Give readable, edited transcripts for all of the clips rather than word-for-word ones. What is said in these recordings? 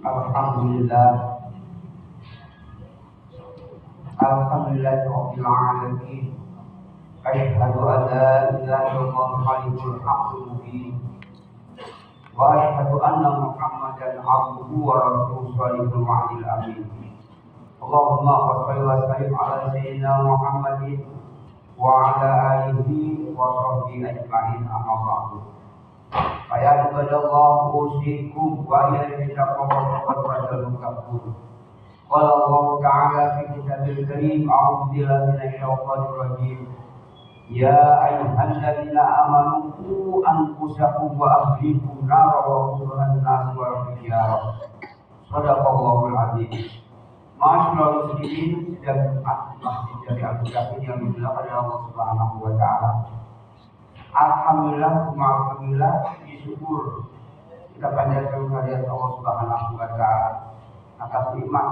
Alhamdulillah, Alhamdulillahirabbil alamin. Asyhadu an la ilaha illallah malikul haqqil mubin. Wa asyhadu anna Muhammadan abduhu wa rasuluhu salihul wa'dil amin. Allahumma shalli wa sallim ala sayyidina Muhammadin wa ala alihi wa sahbihi ajma'in, amma ba'du. Fa ibadallah usikum wa iyyakum taqwallaha. Qala Allah Ta'ala fi kitabil karim, a'udzu billahi minasyaitonir rajim. Ya ayyuhalladzina amanu qu anfusakum wa ahlikum nara wa quduha an-nas wal hijarah. Shadaqallahul azim. Ma'asyiral muslimin, sidang masjid dari Al-Qur'an yang dimuliakan oleh Allah Subhanahu wa taala. Alhamdulillah, disyukur kita panjatkan kehadirat Allah Subhanahu wa taala atas nikmat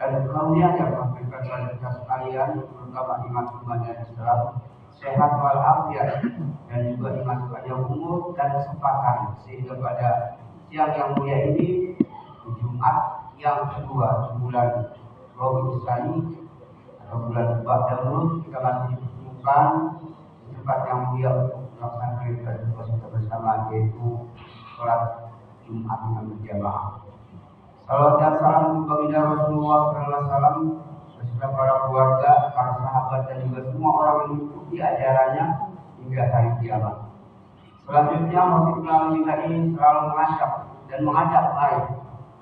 dan karunia yang memberikan kepada kita sekalian, terutama iman dan Islam, sehat walafiat, dan juga iman panjang umur dan kesempatan, sehingga pada siang yang mulia ini, Jumat yang kedua di bulan Rabiul Tsani atau bulan Badrul, kita masih ditemukan tempat yang mulia untuk melaksanakan ibadah puasa bersama, yaitu sholat Jumat dengan berjamaah. Salawat dan salam kepada Rasulullah SAW beserta para keluarga, para sahabat, dan juga semua orang yang mengikuti ajarannya hingga hari kiamat. Selanjutnya, motif melalui ini selalu mengajak mari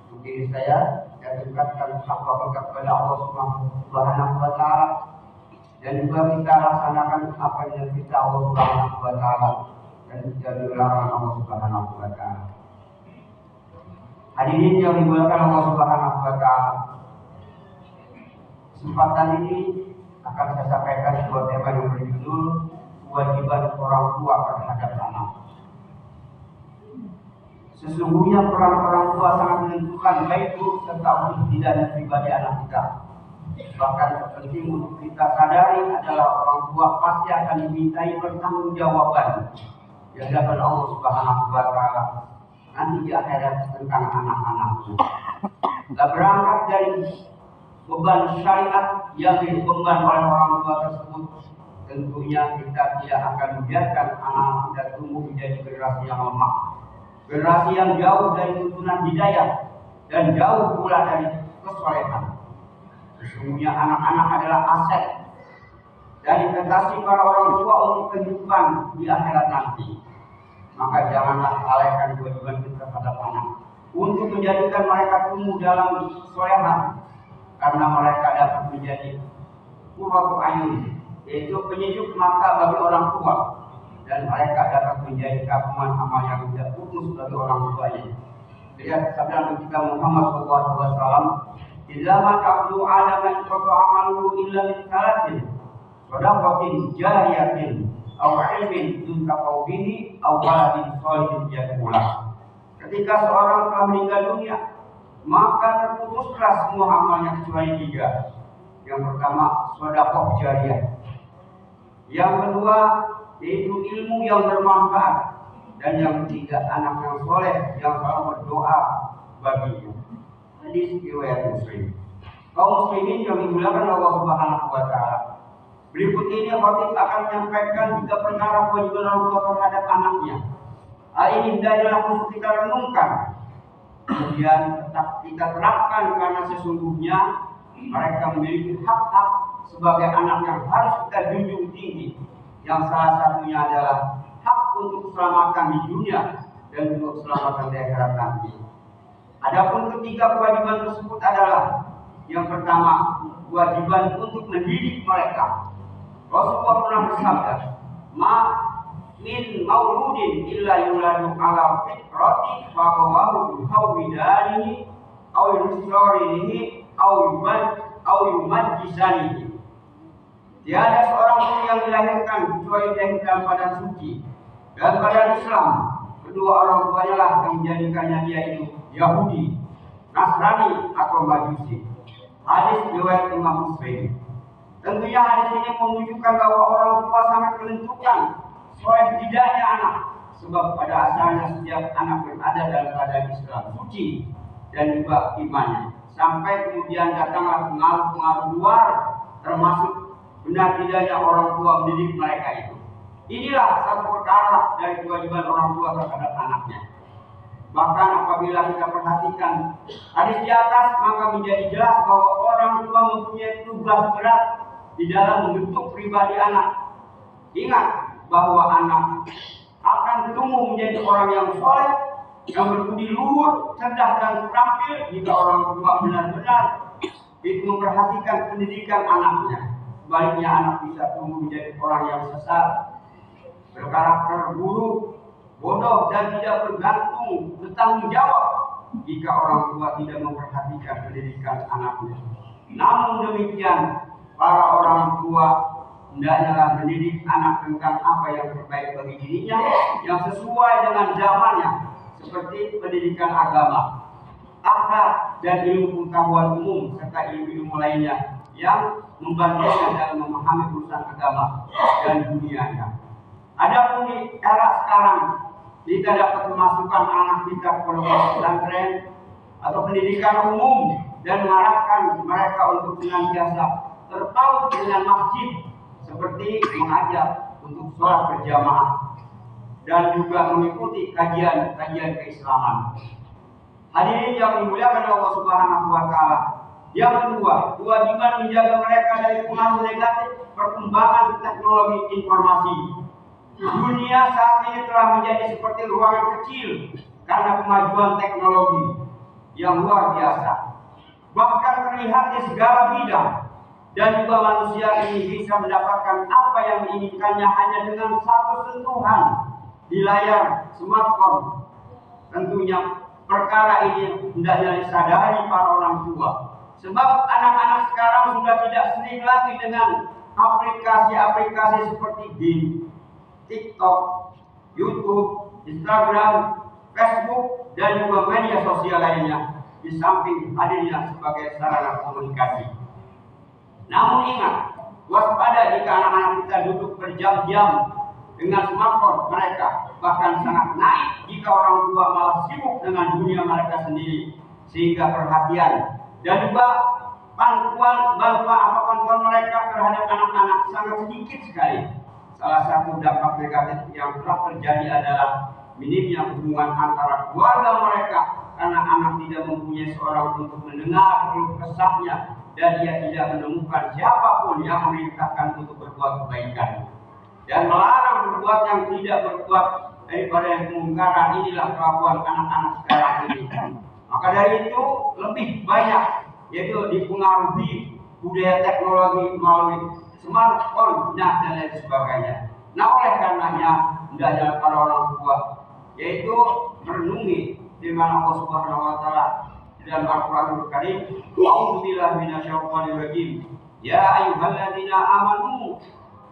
untuk diri saya dan tingkatkan takwa kita kepada Allah Subhanahu wa taala, dan juga kita laksanakan apa yang kita Allah Subhanahu wa taala dan tidak dilarang Allah Subhanahu wa taala. Hadirin yang dimuliakan Allah Subhanahu wa taala, kesempatan ini akan saya sampaikan sebuah tema yang berjudul kewajiban orang tua terhadap anak. Sesungguhnya peran orang tua sangat menentukan baik buruk serta utuh dan pribadi anak kita. Bahkan terpenting untuk kita sadari adalah orang tua pasti akan dimintai pertanggungjawaban di hadapan Allah Subhanahu wa taala nanti di akhirat tentang anak-anaknya. Kita berangkat dari beban syariat yang diemban oleh orang tua tersebut, tentunya kita tidak akan membiarkan anak kita tumbuh menjadi generasi yang lemah, generasi yang jauh dari tuntunan hidayah dan jauh pula dari kesolehan. Sesungguhnya anak-anak adalah aset dari investasi para orang tua untuk kehidupan di akhirat nanti. Maka janganlah lalaikan kewajiban kita terhadap anak untuk menjadikan mereka tumbuh dalam kesolehan, karena mereka dapat menjadi qurratu ayun, yaitu penyejuk mata bagi orang tua, dan mereka dapat menjadi kagungan amal yang tidak putus bagi orang tuanya. Lihat sabda Nabi kita Muhammad SAW, "Idza mata ibnu Adam yaqtu amaluhu illa min thalathin, shadaqatin jariyatin, aw ilmin yuntafa'u bihi, aw waladin shalihin yad'u lahu." Ketika seorang telah meninggal dunia, maka terputuslah semua amalnya kecuali 3. Yang pertama, sedekah jariyah. Yang kedua, yaitu ilmu yang bermanfaat. Dan yang ketiga, anak yang soleh yang selalu berdoa baginya. Hadis riwayat Muslim. Kaum muslimin yang dimuliakan Allah Subhanahu wa taala, berikut ini khatib akan menyampaikan 3 perkara kewajiban orang tua terhadap anaknya. Hal ini hendaknya untuk kita renungkan, kemudian tetap kita terapkan, karena sesungguhnya mereka memiliki hak-hak sebagai anak yang harus kita junjung tinggi. Yang salah satunya adalah hak untuk keselamatan di dunia dan untuk keselamatan di akhirat nanti. Adapun ketiga kewajiban tersebut adalah, yang pertama, kewajiban untuk mendidik mereka. Rasulullah pernah bersabda, "Ma min mauludin illa yuladu ala fitrati fa qawahu hawidanihi aw yusarihi aw yumajjisanihi." Tiada seorang pun yang dilahirkan kecuali dilahirkan pada suci dan pada Islam. Kedua orang tuanya lah yang menjadikannya dia itu Yahudi, Nasrani atau Majusi. Hadis riwayat Imam Muslim. Tentunya hadis ini menunjukkan bahwa orang tua sangat menentukan soleh tidaknya anak, sebab pada asalnya setiap anak berada dalam keadaan Islam suci dan juga imannya. Sampai kemudian datanglah pengaruh-pengaruh luar, termasuk benar tidaknya orang tua mendidik mereka itu. Inilah satu perkara dari kewajiban orang tua terhadap anaknya. Bahkan apabila kita perhatikan hadis di atas, maka menjadi jelas bahwa orang tua mempunyai tugas berat di dalam membentuk pribadi anak. Ingat bahwa anak akan tumbuh menjadi orang yang soleh, yang berbudi luhur, cerdas dan terampil jika orang tua benar-benar itu memperhatikan pendidikan anaknya. Sebaliknya anak bisa tumbuh menjadi orang yang sesat, berkarakter buruk, bodoh dan tidak bertanggung jawab jika orang tua tidak memperhatikan pendidikan anaknya. Namun demikian, para orang tua hendaknya mendidik anak tentang apa yang terbaik bagi dirinya, yang sesuai dengan zamannya, seperti pendidikan agama, akhlak dan ilmu pengetahuan umum serta ilmu-ilmu lainnya yang membantunya dalam memahami urusan agama dan dunianya. Adapun di era sekarang, kita dapat memasukkan anak kita ke pondok pesantren atau pendidikan umum dan mengarahkan mereka untuk senantiasa terpaut dengan masjid, seperti mengajak untuk sholat berjamaah dan juga mengikuti kajian-kajian keislaman. Hadirin yang dimuliakan Allah Subhanahu wa taala. Yang kedua, kewajiban menjaga mereka dari pengaruh negatif perkembangan teknologi informasi. Dunia saat ini telah menjadi seperti ruangan kecil karena kemajuan teknologi yang luar biasa. Bahkan terlihat di segala bidang, dan juga manusia ini bisa mendapatkan apa yang diinginkannya hanya dengan satu sentuhan di layar smartphone. Tentunya perkara ini hendaknya disadari para orang tua, sebab anak-anak sekarang sudah tidak sering lagi dengan aplikasi-aplikasi seperti game, TikTok, YouTube, Instagram, Facebook, dan juga media sosial lainnya, di samping hadirnya sebagai sarana komunikasi. Namun ingat, waspada jika anak-anak kita duduk berjam-jam dengan smartphone mereka, bahkan sangat naik jika orang tua malah sibuk dengan dunia mereka sendiri, sehingga perhatian dan juga bantuan mereka terhadap anak-anak sangat sedikit sekali. Salah satu dampak negatif yang telah terjadi adalah minimnya hubungan antara keluarga mereka, karena anak tidak mempunyai seorang untuk mendengar keluh kesahnya, dan ia tidak menemukan siapapun yang memerintahkan untuk berbuat kebaikan dan melarang berbuat yang tidak berbuat daripada yang kemungkaran. Inilah kelakuan anak-anak sekarang ini. Maka dari itu lebih banyak yaitu dipengaruhi budaya teknologi melalui smartphone dan lain sebagainya. Nah, oleh karenanya hendaknya para orang tua yaitu merenungi firman Allah Subhanahu wa taala dalam Al-Qur'anul Karim, "A'udzu billahi minasyaitonir rajim. Ya ayyuhalladzina amanu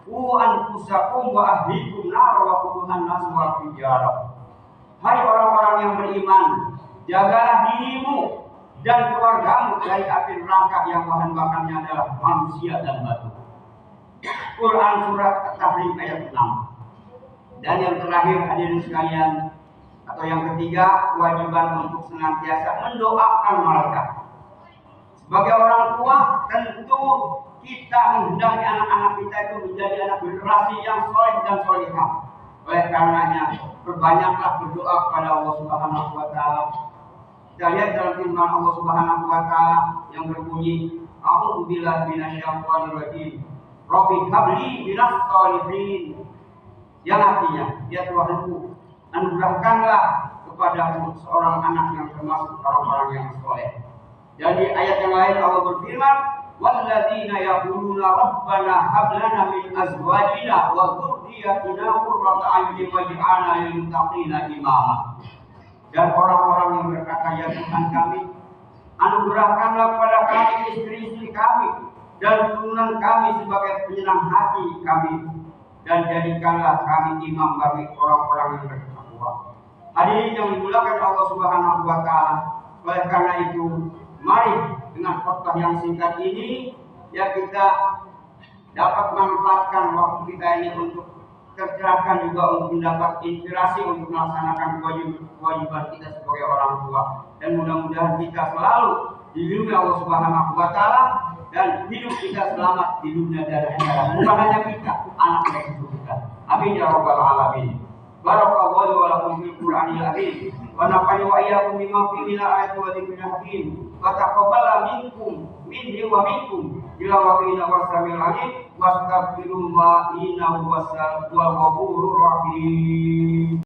qu anfusakum wa ahlikum nar wa quduhan nas wal hijarah." Hai orang-orang yang beriman, jagalah dirimu dan keluargamu dari api neraka yang bahan bakarnya adalah manusia dan batu. Quran surat At-Tahrim ayat 6. Dan yang terakhir hadirin sekalian, atau yang ketiga, kewajiban untuk senantiasa mendoakan mereka. Sebagai orang tua, tentu kita menghendaki anak-anak kita itu menjadi anak generasi yang soleh dan solehah. Oleh karenanya, perbanyaklah berdoa kepada Allah Subhanahu wa taala. Kita lihat dalam firman Allah Subhanahu wa taala yang berbunyi, "A'udzu billahi minasyaitonir rajim. Rabbi habli minas sholihin." Yang artinya, ya Tuhanku, anugerahkanlah kepadaku seorang anak yang termasuk orang-orang yang soleh. Dan di ayat yang lain Allah berfirman, "Walladzina yaquluna rabbana hab lana min azwajina wa dzurriyyatina qurrata a'yunin waj'alna lil muttaqina imama." Dan orang-orang yang berkata, "Ya Tuhan kami, anugerahkanlah kepada kami istri-istri kami dan keturunan kami sebagai penyenang hati kami, dan jadikanlah kami imam bagi orang-orang yang bertakwa." Hadirin yang dimuliakan Allah Subhanahu wa taala, oleh karena itu mari dengan khotbah yang singkat ini ya kita dapat memanfaatkan waktu kita ini untuk tercerahkan juga untuk mendapat inspirasi untuk melaksanakan kewajiban kita sebagai orang tua. Dan mudah-mudahan kita selalu dilindungi Allah Subhanahu wa Ta'ala dan hidup kita selamat di dunia dan akhirat. Bukan hanya kita, anak dan cucu kita. Amin ya rabbal alamin. Barakallahu wa lakum fil Qur'anil azim. Wa nafa'ani wa iyyakum bima fihi min ayati wa dzikril hakim. Wa taqabbala minni wa minkum ila waqina wasamil alim wastaghfirullaha innahu huwal ghafurur rahim.